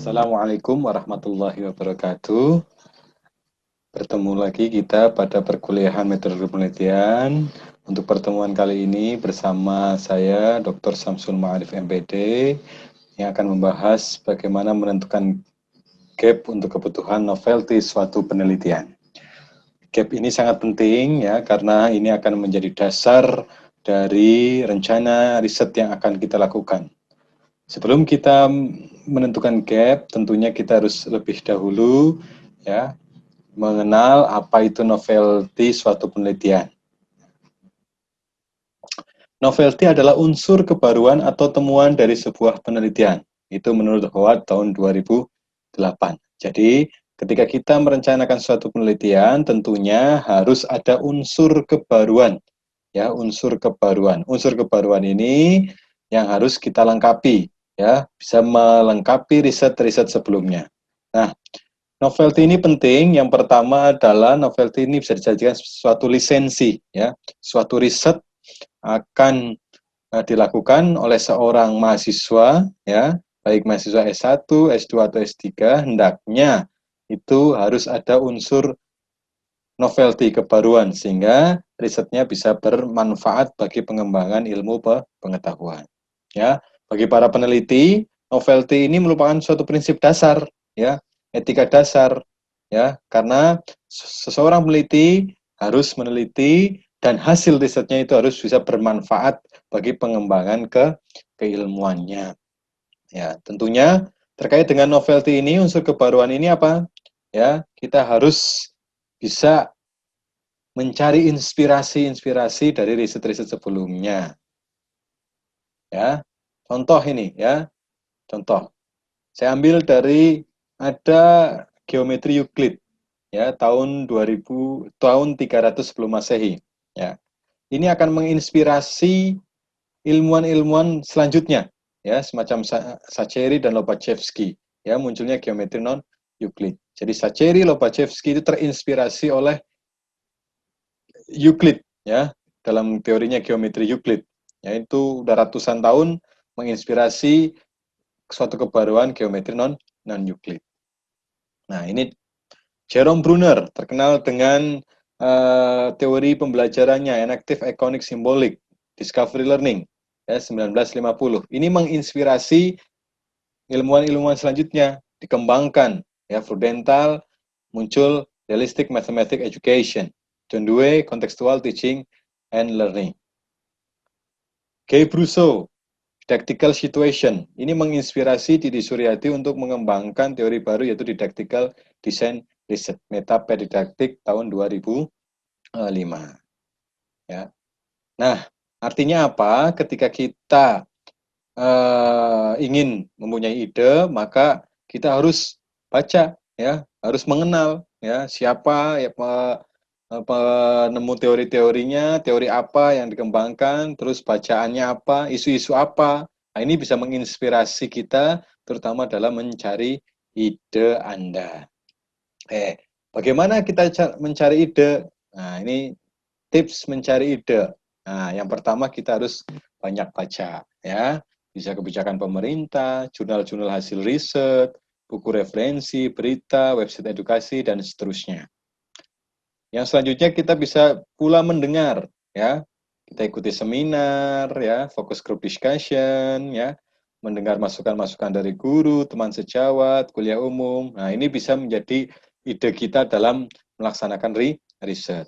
Assalamualaikum warahmatullahi wabarakatuh. Bertemu lagi kita pada perkuliahan metode penelitian. Untuk pertemuan kali ini bersama saya Dr. Samsul Ma'arif MPD yang akan membahas bagaimana menentukan gap untuk kebutuhan novelty suatu penelitian. Gap ini sangat penting ya karena ini akan menjadi dasar dari rencana riset yang akan kita lakukan. Sebelum kita menentukan gap, tentunya kita harus lebih dahulu ya mengenal apa itu novelty suatu penelitian. Novelty adalah unsur kebaruan atau temuan dari sebuah penelitian. Itu menurut Howard tahun 2008. Jadi, ketika kita merencanakan suatu penelitian, tentunya harus ada unsur kebaruan. Ya, unsur kebaruan. Unsur kebaruan ini yang harus kita lengkapi, ya, bisa melengkapi riset-riset sebelumnya. Nah, novelty ini penting. Yang pertama adalah novelty ini bisa dijadikan suatu lisensi, ya, suatu riset akan dilakukan oleh seorang mahasiswa, ya, baik mahasiswa S1, S2 atau S3, hendaknya itu harus ada unsur novelty kebaruan sehingga risetnya bisa bermanfaat bagi pengembangan ilmu pengetahuan. Ya, bagi para peneliti, novelty ini merupakan suatu prinsip dasar, ya, etika dasar, ya, karena seseorang peneliti harus meneliti dan hasil risetnya itu harus bisa bermanfaat bagi pengembangan keilmuannya. Ya, tentunya terkait dengan novelty ini, unsur kebaruan ini apa? Ya, kita harus bisa mencari inspirasi-inspirasi dari riset-riset sebelumnya. Ya, contoh ini ya, contoh. Saya ambil dari ada geometri Euclid ya tahun 2000 tahun 300 sebelum Masehi ya. Ini akan menginspirasi ilmuwan-ilmuwan selanjutnya ya, semacam Sacheri dan Lobachevsky ya, munculnya geometri non Euclid. Jadi Sacheri, Lobachevsky itu terinspirasi oleh Euclid ya, dalam teorinya geometri Euclid. Ya, itu udah ratusan tahun menginspirasi suatu kebaruan geometri non Euclid. Nah, ini Jerome Bruner terkenal dengan teori pembelajarannya Enactive Iconic Symbolic Discovery Learning ya 1950. Ini menginspirasi ilmuwan-ilmuwan selanjutnya dikembangkan ya, Frudenthal muncul Realistic Mathematics Education, John Dewey Contextual Teaching and Learning. Guy Brusseau Didactical Situation ini menginspirasi Didi Suryadi untuk mengembangkan teori baru yaitu Didactical Design Research Metapedidaktik tahun 2005 ya. Nah, artinya apa? Ketika kita ingin mempunyai ide, maka kita harus baca ya, harus mengenal ya siapa ya penemu teori-teorinya, teori apa yang dikembangkan, terus bacaannya apa, isu-isu apa. Nah, ini bisa menginspirasi kita terutama dalam mencari ide Anda. Bagaimana kita mencari ide? Nah, ini tips mencari ide. Nah, yang pertama kita harus banyak baca ya. Bisa kebijakan pemerintah, jurnal-jurnal hasil riset, buku referensi, berita, website edukasi dan seterusnya. Yang selanjutnya kita bisa pula mendengar ya. Kita ikuti seminar ya, focus group discussion ya, mendengar masukan-masukan dari guru, teman sejawat, kuliah umum. Nah, ini bisa menjadi ide kita dalam melaksanakan riset.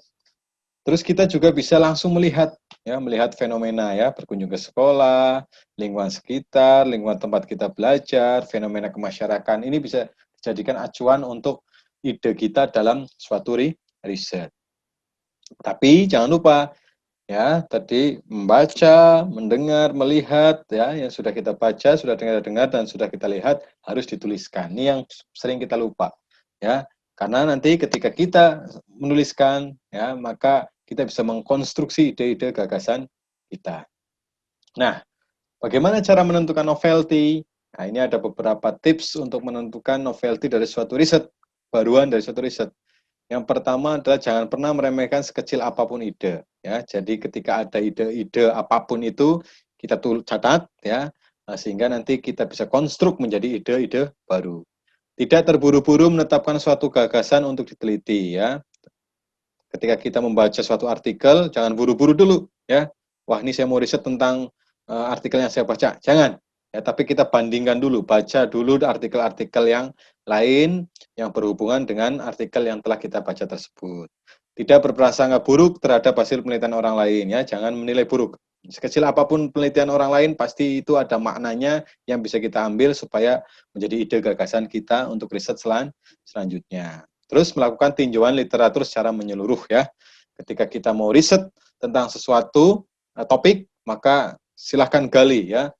Terus kita juga bisa langsung melihat ya, melihat fenomena ya, berkunjung ke sekolah, lingkungan sekitar, lingkungan tempat kita belajar, fenomena kemasyarakatan. Ini bisa dijadikan acuan untuk ide kita dalam suatu riset. Tapi jangan lupa ya, tadi membaca, mendengar, melihat ya, yang sudah kita baca, sudah dengar dan sudah kita lihat harus dituliskan. Ini yang sering kita lupa ya. Karena nanti ketika kita menuliskan ya, maka kita bisa mengkonstruksi ide-ide gagasan kita. Nah, bagaimana cara menentukan novelty? Nah, ini ada beberapa tips untuk menentukan novelty dari suatu riset, baruan dari suatu riset. Yang pertama adalah jangan pernah meremehkan sekecil apapun ide. Ya, jadi ketika ada ide-ide apapun itu kita catat ya, sehingga nanti kita bisa konstruk menjadi ide-ide baru. Tidak terburu-buru menetapkan suatu gagasan untuk diteliti, ya. Ketika kita membaca suatu artikel, jangan buru-buru dulu, ya. Wah, ini saya mau riset tentang artikel yang saya baca. Jangan. Ya, tapi kita bandingkan dulu, baca dulu artikel-artikel yang lain yang berhubungan dengan artikel yang telah kita baca tersebut. Tidak berprasangka buruk terhadap hasil penelitian orang lain, ya. Jangan menilai buruk. Sekecil apapun penelitian orang lain, pasti itu ada maknanya yang bisa kita ambil supaya menjadi ide gagasan kita untuk riset selanjutnya. Terus melakukan tinjauan literatur secara menyeluruh, ya. Ketika kita mau riset tentang sesuatu topik, maka silahkan gali, ya,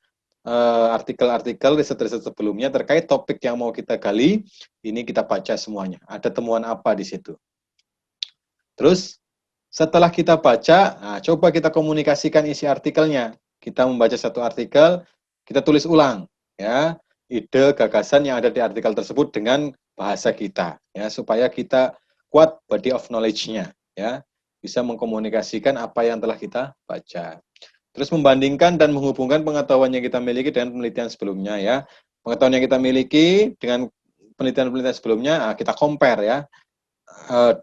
artikel-artikel riset-riset sebelumnya terkait topik yang mau kita gali. Ini kita baca semuanya. Ada temuan apa di situ. Terus setelah kita baca, coba kita komunikasikan isi artikelnya. Kita membaca satu artikel, kita tulis ulang, ya, ide gagasan yang ada di artikel tersebut dengan bahasa kita, ya, supaya kita kuat body of knowledge-nya, ya, bisa mengkomunikasikan apa yang telah kita baca. Terus membandingkan dan menghubungkan pengetahuan yang kita miliki dengan penelitian sebelumnya, ya. Pengetahuan yang kita miliki dengan penelitian-penelitian sebelumnya, kita compare, ya.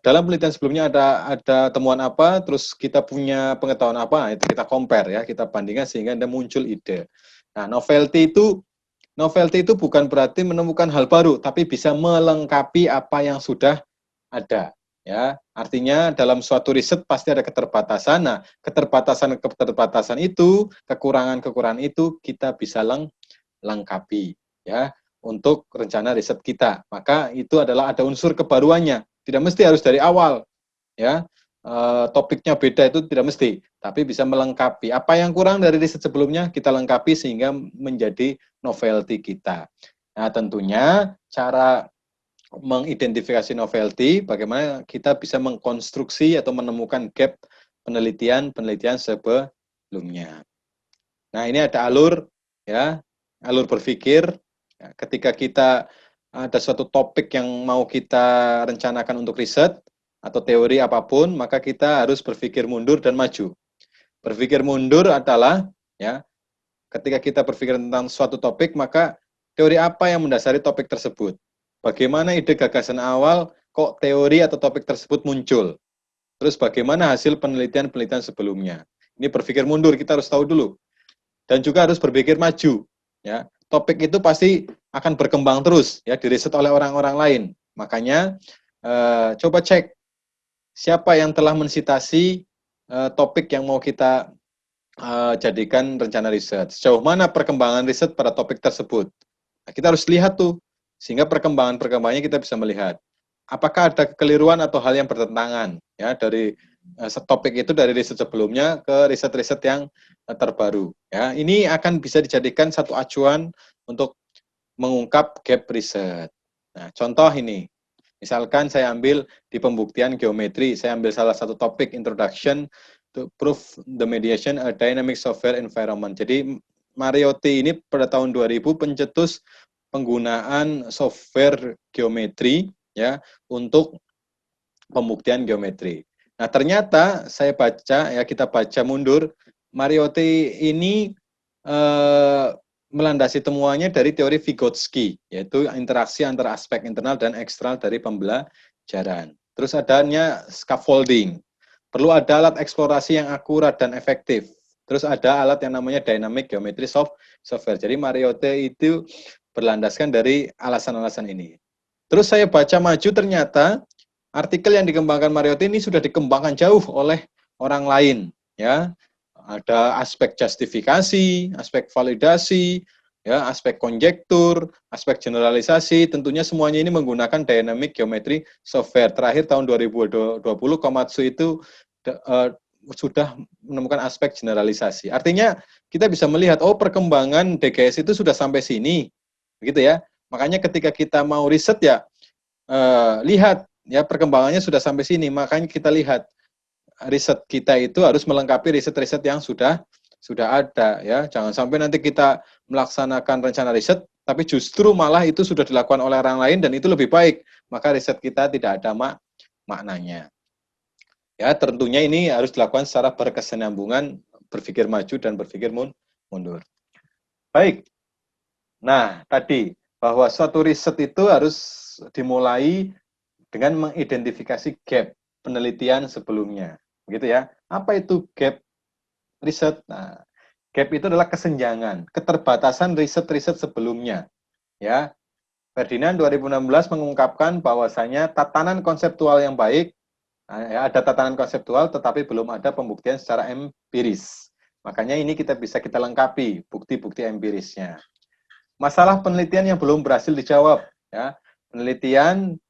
Dalam penelitian sebelumnya ada temuan apa, terus kita punya pengetahuan apa, itu kita compare, ya, kita bandingkan sehingga ada muncul ide. Nah, novelty itu bukan berarti menemukan hal baru, tapi bisa melengkapi apa yang sudah ada. Ya, artinya dalam suatu riset pasti ada keterbatasan. Nah, keterbatasan itu, kekurangan-kekurangan itu kita bisa lengkapi, ya, untuk rencana riset kita. Maka itu adalah ada unsur kebaruannya. Tidak mesti harus dari awal, ya. Topiknya beda itu tidak mesti, tapi bisa melengkapi. Apa yang kurang dari riset sebelumnya kita lengkapi sehingga menjadi novelty kita. Nah, tentunya cara mengidentifikasi novelty, bagaimana kita bisa mengkonstruksi atau menemukan gap penelitian sebelumnya. Nah, ini ada alur, ya, alur berpikir. Ketika kita ada suatu topik yang mau kita rencanakan untuk riset atau teori apapun, maka kita harus berpikir mundur dan maju. Berpikir mundur adalah, ya, ketika kita berpikir tentang suatu topik, maka teori apa yang mendasari topik tersebut? Bagaimana ide gagasan awal kok teori atau topik tersebut muncul? Terus bagaimana hasil penelitian-penelitian sebelumnya? Ini berpikir mundur, kita harus tahu dulu. Dan juga harus berpikir maju, ya. Topik itu pasti akan berkembang terus, ya, diriset oleh orang-orang lain. Makanya coba cek siapa yang telah mensitasi topik yang mau kita jadikan rencana riset. Sejauh mana perkembangan riset pada topik tersebut. Nah, kita harus lihat tuh, sehingga perkembangannya kita bisa melihat. Apakah ada kekeliruan atau hal yang bertentangan, ya, dari topik itu dari riset sebelumnya ke riset-riset yang terbaru. Ya, ini akan bisa dijadikan satu acuan untuk mengungkap gap riset. Nah, contoh ini. Misalkan saya ambil di pembuktian geometri, saya ambil salah satu topik introduction to prove the mediation a dynamic software environment. Jadi Mariotti ini pada tahun 2000 pencetus penggunaan software geometri, ya, untuk pembuktian geometri. Nah, ternyata saya baca, ya, kita baca mundur, Mariotti ini melandasi temuannya dari teori Vygotsky, yaitu interaksi antara aspek internal dan eksternal dari pembelajaran. Terus adanya scaffolding. Perlu ada alat eksplorasi yang akurat dan efektif. Terus ada alat yang namanya dynamic geometry software. Jadi Mariotti itu berlandaskan dari alasan-alasan ini. Terus saya baca maju, ternyata artikel yang dikembangkan Mariotti ini sudah dikembangkan jauh oleh orang lain, ya. Ada aspek justifikasi, aspek validasi, ya, aspek konjektur, aspek generalisasi. Tentunya semuanya ini menggunakan dynamic geometry software. Terakhir tahun 2020 Komatsu itu sudah menemukan aspek generalisasi. Artinya kita bisa melihat, oh, perkembangan DGS itu sudah sampai sini, begitu ya. Makanya ketika kita mau riset, ya, lihat, ya, perkembangannya sudah sampai sini. Makanya kita lihat riset kita itu harus melengkapi riset-riset yang sudah ada, ya. Jangan sampai nanti kita melaksanakan rencana riset tapi justru malah itu sudah dilakukan oleh orang lain dan itu lebih baik, maka riset kita tidak ada maknanya. Ya, tentunya ini harus dilakukan secara berkesinambungan, berpikir maju dan berpikir mundur. Baik, Nah, tadi bahwa suatu riset itu harus dimulai dengan mengidentifikasi gap penelitian sebelumnya. Begitu ya. Apa itu gap riset? Nah, gap itu adalah kesenjangan, keterbatasan riset-riset sebelumnya. Ya, Ferdinand 2016 mengungkapkan bahwasanya tatanan konseptual yang baik, ada tatanan konseptual tetapi belum ada pembuktian secara empiris. Makanya ini kita lengkapi bukti-bukti empirisnya. Masalah penelitian yang belum berhasil dijawab, ya. Penelitian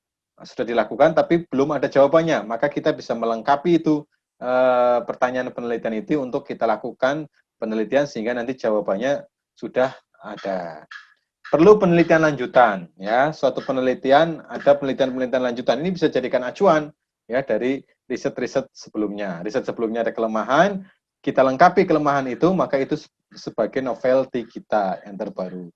sudah dilakukan tapi belum ada jawabannya, maka kita bisa melengkapi itu pertanyaan penelitian itu untuk kita lakukan penelitian sehingga nanti jawabannya sudah ada. Perlu penelitian lanjutan, ya. Suatu penelitian, ada penelitian-penelitian lanjutan ini bisa jadikan acuan, ya, dari riset-riset sebelumnya. Riset sebelumnya ada kelemahan, kita lengkapi kelemahan itu, maka itu sebagai novelty kita yang terbaru.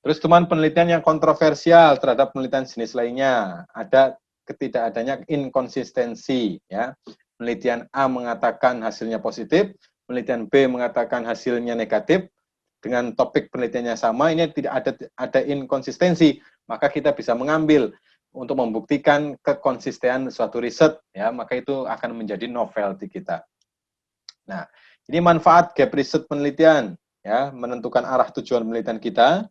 Terus teman penelitian yang kontroversial terhadap penelitian jenis lainnya, ada ketidakadanya inkonsistensi, ya. Penelitian A mengatakan hasilnya positif, penelitian B mengatakan hasilnya negatif, dengan topik penelitiannya sama, ini tidak ada inkonsistensi, maka kita bisa mengambil untuk membuktikan kekonsistenan suatu riset, ya, maka itu akan menjadi novelty kita. Nah, ini manfaat gap riset penelitian, ya, menentukan arah tujuan penelitian kita,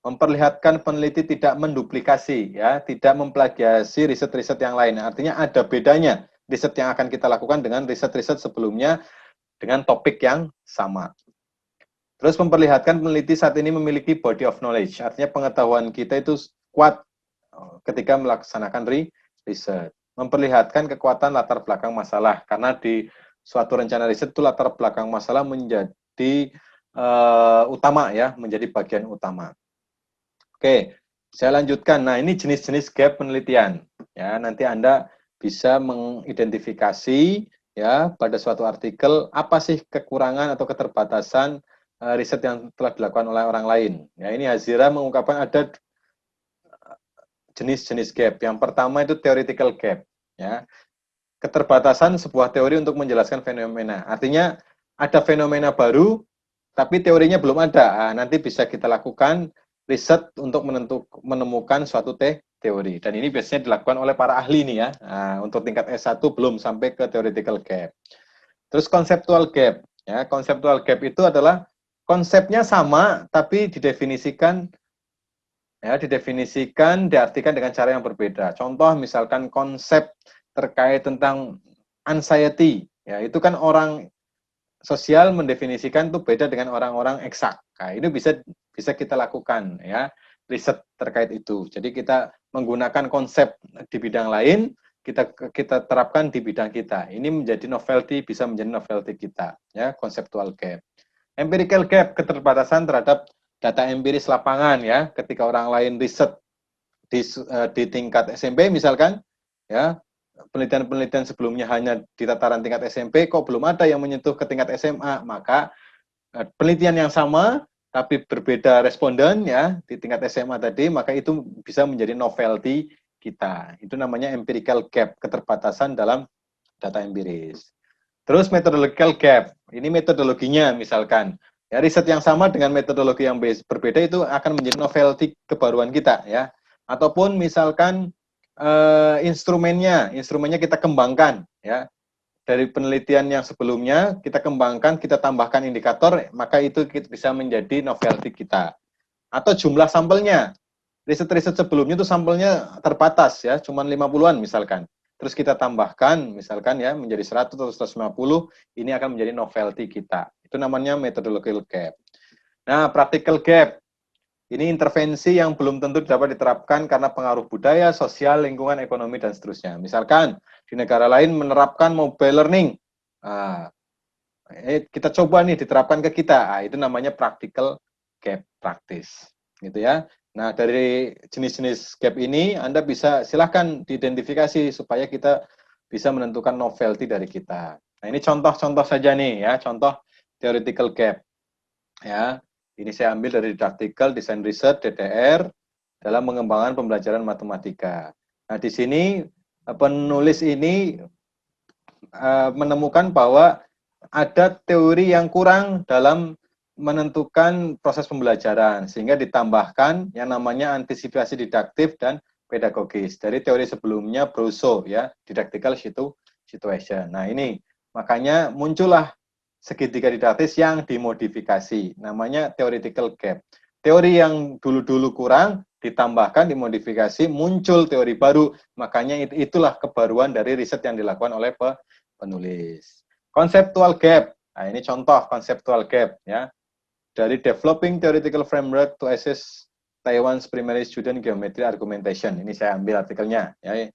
memperlihatkan peneliti tidak menduplikasi, ya, tidak memplagiasi riset-riset yang lain. Artinya ada bedanya riset yang akan kita lakukan dengan riset-riset sebelumnya dengan topik yang sama. Terus memperlihatkan peneliti saat ini memiliki body of knowledge, artinya pengetahuan kita itu kuat ketika melaksanakan riset. Memperlihatkan kekuatan latar belakang masalah, karena di suatu rencana riset itu latar belakang masalah menjadi utama, ya, menjadi bagian utama. Oke, saya lanjutkan. Nah, ini jenis-jenis gap penelitian. Ya, nanti Anda bisa mengidentifikasi, ya, pada suatu artikel apa sih kekurangan atau keterbatasan riset yang telah dilakukan oleh orang lain. Ya, ini Hazira mengungkapkan ada jenis-jenis gap. Yang pertama itu theoretical gap, ya. Keterbatasan sebuah teori untuk menjelaskan fenomena. Artinya ada fenomena baru tapi teorinya belum ada. Nah, nanti bisa kita lakukan riset untuk menemukan suatu teori. Dan ini biasanya dilakukan oleh para ahli nih, ya. Nah, untuk tingkat S1 belum sampai ke theoretical gap. Terus conceptual gap. Ya, conceptual gap itu adalah konsepnya sama tapi didefinisikan, ya, diartikan dengan cara yang berbeda. Contoh misalkan konsep terkait tentang anxiety, ya, itu kan orang sosial mendefinisikan itu beda dengan orang-orang eksak. Nah, ini bisa kita lakukan, ya, riset terkait itu. Jadi kita menggunakan konsep di bidang lain, kita terapkan di bidang kita. Ini menjadi novelty, bisa menjadi novelty kita, ya, conceptual gap. Empirical gap, keterbatasan terhadap data empiris lapangan, ya, ketika orang lain riset di tingkat SMP misalkan, ya, penelitian-penelitian sebelumnya hanya di tataran tingkat SMP, kok belum ada yang menyentuh ke tingkat SMA, maka penelitian yang sama tapi berbeda responden, ya, di tingkat SMA tadi, maka itu bisa menjadi novelty kita. Itu namanya empirical gap, keterbatasan dalam data empiris. Terus methodological gap, ini metodologinya misalkan, ya, riset yang sama dengan metodologi yang berbeda itu akan menjadi novelty kebaruan kita, ya. Ataupun misalkan instrumennya kita kembangkan, ya, dari penelitian yang sebelumnya kita kembangkan, kita tambahkan indikator, maka itu bisa menjadi novelty kita. Atau jumlah sampelnya, riset-riset sebelumnya itu sampelnya terbatas, ya, cuma 50-an misalkan. Terus kita tambahkan misalkan, ya, menjadi 100 atau 150, ini akan menjadi novelty kita. Itu namanya methodological gap. Nah, practical gap. Ini intervensi yang belum tentu dapat diterapkan karena pengaruh budaya, sosial, lingkungan, ekonomi, dan seterusnya. Misalkan, di negara lain menerapkan mobile learning. Nah, kita coba nih diterapkan ke kita. Nah, itu namanya practical gap practice. Gitu, ya. Nah, dari jenis-jenis gap ini, Anda bisa silahkan diidentifikasi supaya kita bisa menentukan novelty dari kita. Nah, ini contoh-contoh saja nih, ya, contoh theoretical gap. Ya, ini saya ambil dari artikel Desain Riset DTR dalam mengembangkan pembelajaran matematika. Nah, di sini penulis ini menemukan bahwa ada teori yang kurang dalam menentukan proses pembelajaran, sehingga ditambahkan yang namanya antisipasi didaktif dan pedagogis. Dari teori sebelumnya, Brousseau, ya, didactical situation. Nah, ini makanya muncullah segitiga didaktis yang dimodifikasi, namanya theoretical gap. Teori yang dulu-dulu kurang, ditambahkan, dimodifikasi, muncul teori baru, makanya itulah kebaruan dari riset yang dilakukan oleh penulis. Conceptual gap, nah ini contoh conceptual gap, ya, dari developing theoretical framework to assess Taiwan's primary student geometry argumentation. Ini saya ambil artikelnya, ya,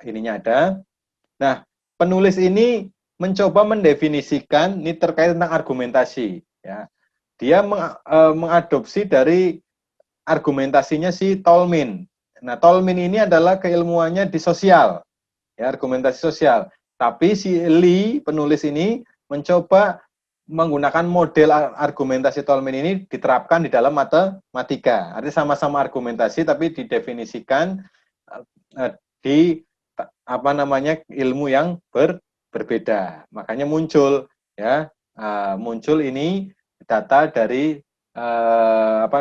ininya ada. Nah, penulis ini mencoba mendefinisikan ini terkait tentang argumentasi, ya. Dia mengadopsi dari argumentasinya si Tolmin. Nah, Tolmin ini adalah keilmuannya di sosial, ya, argumentasi sosial. Tapi si Lee, penulis ini, mencoba menggunakan model argumentasi Tolmin ini diterapkan di dalam matematika. Artinya sama-sama argumentasi, tapi didefinisikan di apa namanya ilmu yang berbeda. Makanya muncul, ya, muncul ini data dari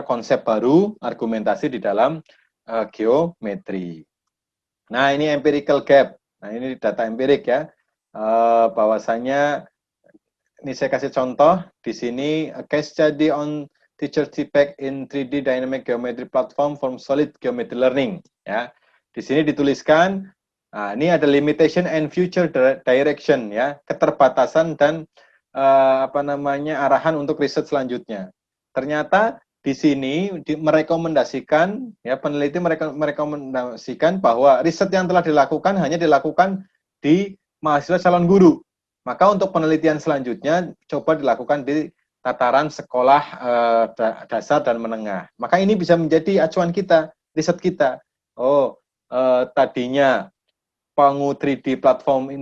konsep baru argumentasi di dalam geometri. Nah, ini empirical gap. Nah, ini data empirik, ya. Bahwasanya ini saya kasih contoh di sini case study on teacher feedback in 3D dynamic geometry platform from solid geometry learning, ya. Di sini dituliskan, nah, ini ada limitation and future direction, ya, keterbatasan dan arahan untuk riset selanjutnya. Ternyata di sini merekomendasikan, ya, peneliti merekomendasikan bahwa riset yang telah dilakukan hanya dilakukan di mahasiswa calon guru. Maka untuk penelitian selanjutnya coba dilakukan di tataran sekolah dasar dan menengah. Maka ini bisa menjadi acuan kita, riset kita. Oh, tadinya Pangu 3D platform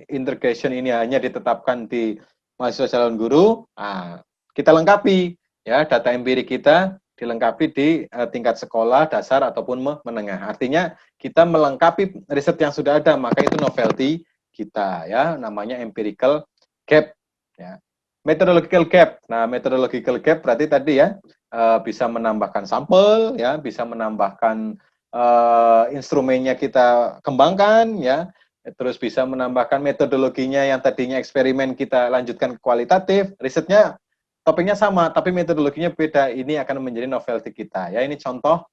integration ini hanya ditetapkan di mahasiswa calon guru. Nah, kita lengkapi, ya, data empirik kita dilengkapi di tingkat sekolah dasar ataupun menengah. Artinya kita melengkapi riset yang sudah ada, maka itu novelty kita, ya, namanya empirical gap, ya. Methodological gap. Nah, methodological gap berarti tadi, ya, bisa menambahkan sampel, ya, bisa menambahkan instrumennya kita kembangkan, ya, terus bisa menambahkan metodologinya yang tadinya eksperimen kita lanjutkan ke kualitatif, risetnya topiknya sama tapi metodologinya beda. Ini akan menjadi novelty kita, ya. Ini contoh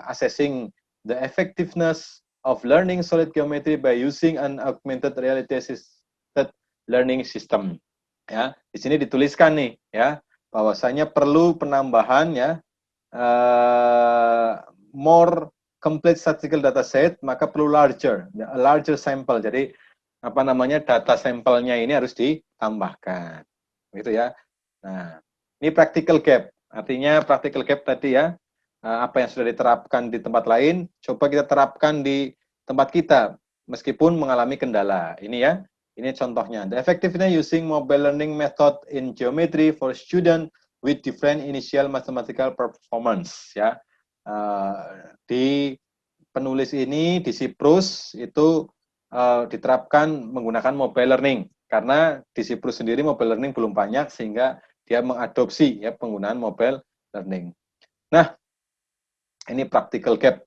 assessing the effectiveness of learning solid geometry by using an augmented reality assisted learning system, ya. Di sini dituliskan nih, ya, bahwasanya perlu penambahan, ya, more complete statistical data set, maka perlu larger sample. Jadi data sampelnya ini harus ditambahkan, gitu, ya. Nah, ini practical gap. Artinya practical gap tadi, ya, apa yang sudah diterapkan di tempat lain, coba kita terapkan di tempat kita, meskipun mengalami kendala. Ini, ya, ini contohnya. The effectiveness using mobile learning method in geometry for student with different initial mathematical performance, ya. Di penulis ini, di Siprus, itu diterapkan menggunakan mobile learning. Karena di Siprus sendiri mobile learning belum banyak, sehingga dia mengadopsi, ya, penggunaan mobile learning. Nah, ini practical gap.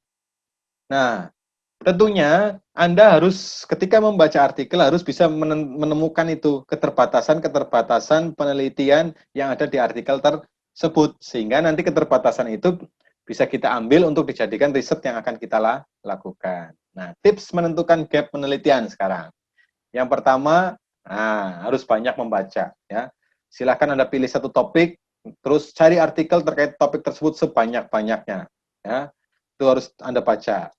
Nah, tentunya Anda harus ketika membaca artikel harus bisa menemukan itu keterbatasan penelitian yang ada di artikel tersebut, sehingga nanti keterbatasan itu bisa kita ambil untuk dijadikan riset yang akan kita lakukan. Nah, tips menentukan gap penelitian sekarang. Yang pertama, harus banyak membaca, ya. Silakan Anda pilih satu topik, terus cari artikel terkait topik tersebut sebanyak-banyaknya, ya. Itu harus Anda baca.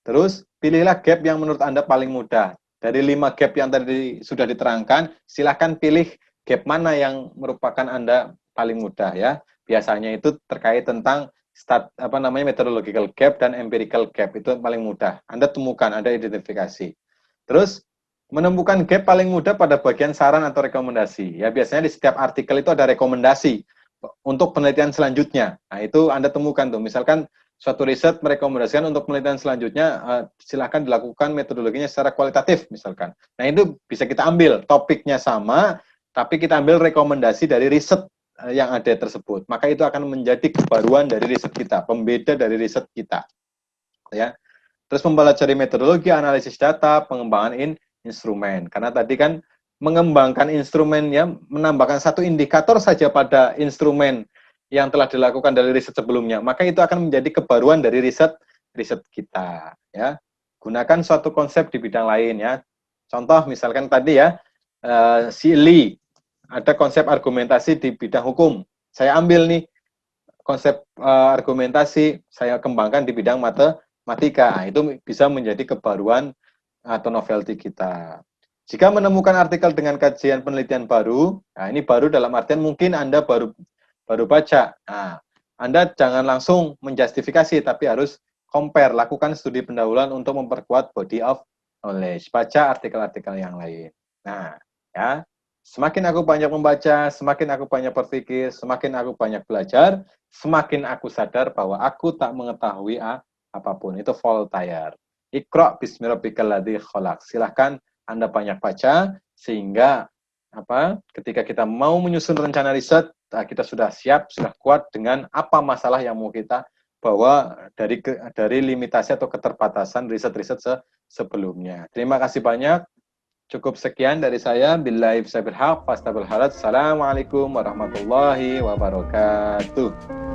Terus pilihlah gap yang menurut Anda paling mudah. Dari 5 gap yang tadi sudah diterangkan, silakan pilih gap mana yang merupakan Anda paling mudah, ya. Biasanya itu terkait tentang methodological gap dan empirical gap, itu paling mudah. Anda temukan, Anda identifikasi. Terus menemukan gap paling mudah pada bagian saran atau rekomendasi. Ya, biasanya di setiap artikel itu ada rekomendasi untuk penelitian selanjutnya. Nah, itu Anda temukan tuh. Misalkan suatu riset merekomendasikan untuk penelitian selanjutnya, silakan dilakukan metodologinya secara kualitatif, misalkan. Nah, itu bisa kita ambil, topiknya sama, tapi kita ambil rekomendasi dari riset yang ada tersebut. Maka itu akan menjadi kebaruan dari riset kita, pembeda dari riset kita. Ya. Terus mempelajari metodologi analisis data, pengembangan instrumen. Karena tadi kan mengembangkan instrumen ya, menambahkan satu indikator saja pada instrumen yang telah dilakukan dari riset sebelumnya, maka itu akan menjadi kebaruan dari riset kita. Ya. Gunakan suatu konsep di bidang lain ya. Contoh misalkan tadi ya, si Lee ada konsep argumentasi di bidang hukum. Saya ambil nih konsep argumentasi, saya kembangkan di bidang matematika. Itu bisa menjadi kebaruan atau novelty kita. Jika menemukan artikel dengan kajian penelitian baru, nah ini baru dalam artian mungkin Anda baru baca. Nah, Anda jangan langsung menjustifikasi, tapi harus compare, lakukan studi pendahuluan untuk memperkuat body of knowledge. Baca artikel-artikel yang lain. Nah, ya, semakin aku banyak membaca, semakin aku banyak berpikir, semakin aku banyak belajar, semakin aku sadar bahwa aku tak mengetahui apapun. Itu Voltaire. Iqra bismi rabbikal ladzi khalaq. Silahkan Anda banyak baca sehingga ketika kita mau menyusun rencana riset, kita sudah siap, sudah kuat dengan apa masalah yang mau kita bawa dari limitasi atau keterbatasan riset-riset sebelumnya. Terima kasih banyak. Cukup sekian dari saya. Billahi taufiq wal hidayah. Assalamualaikum warahmatullahi wabarakatuh.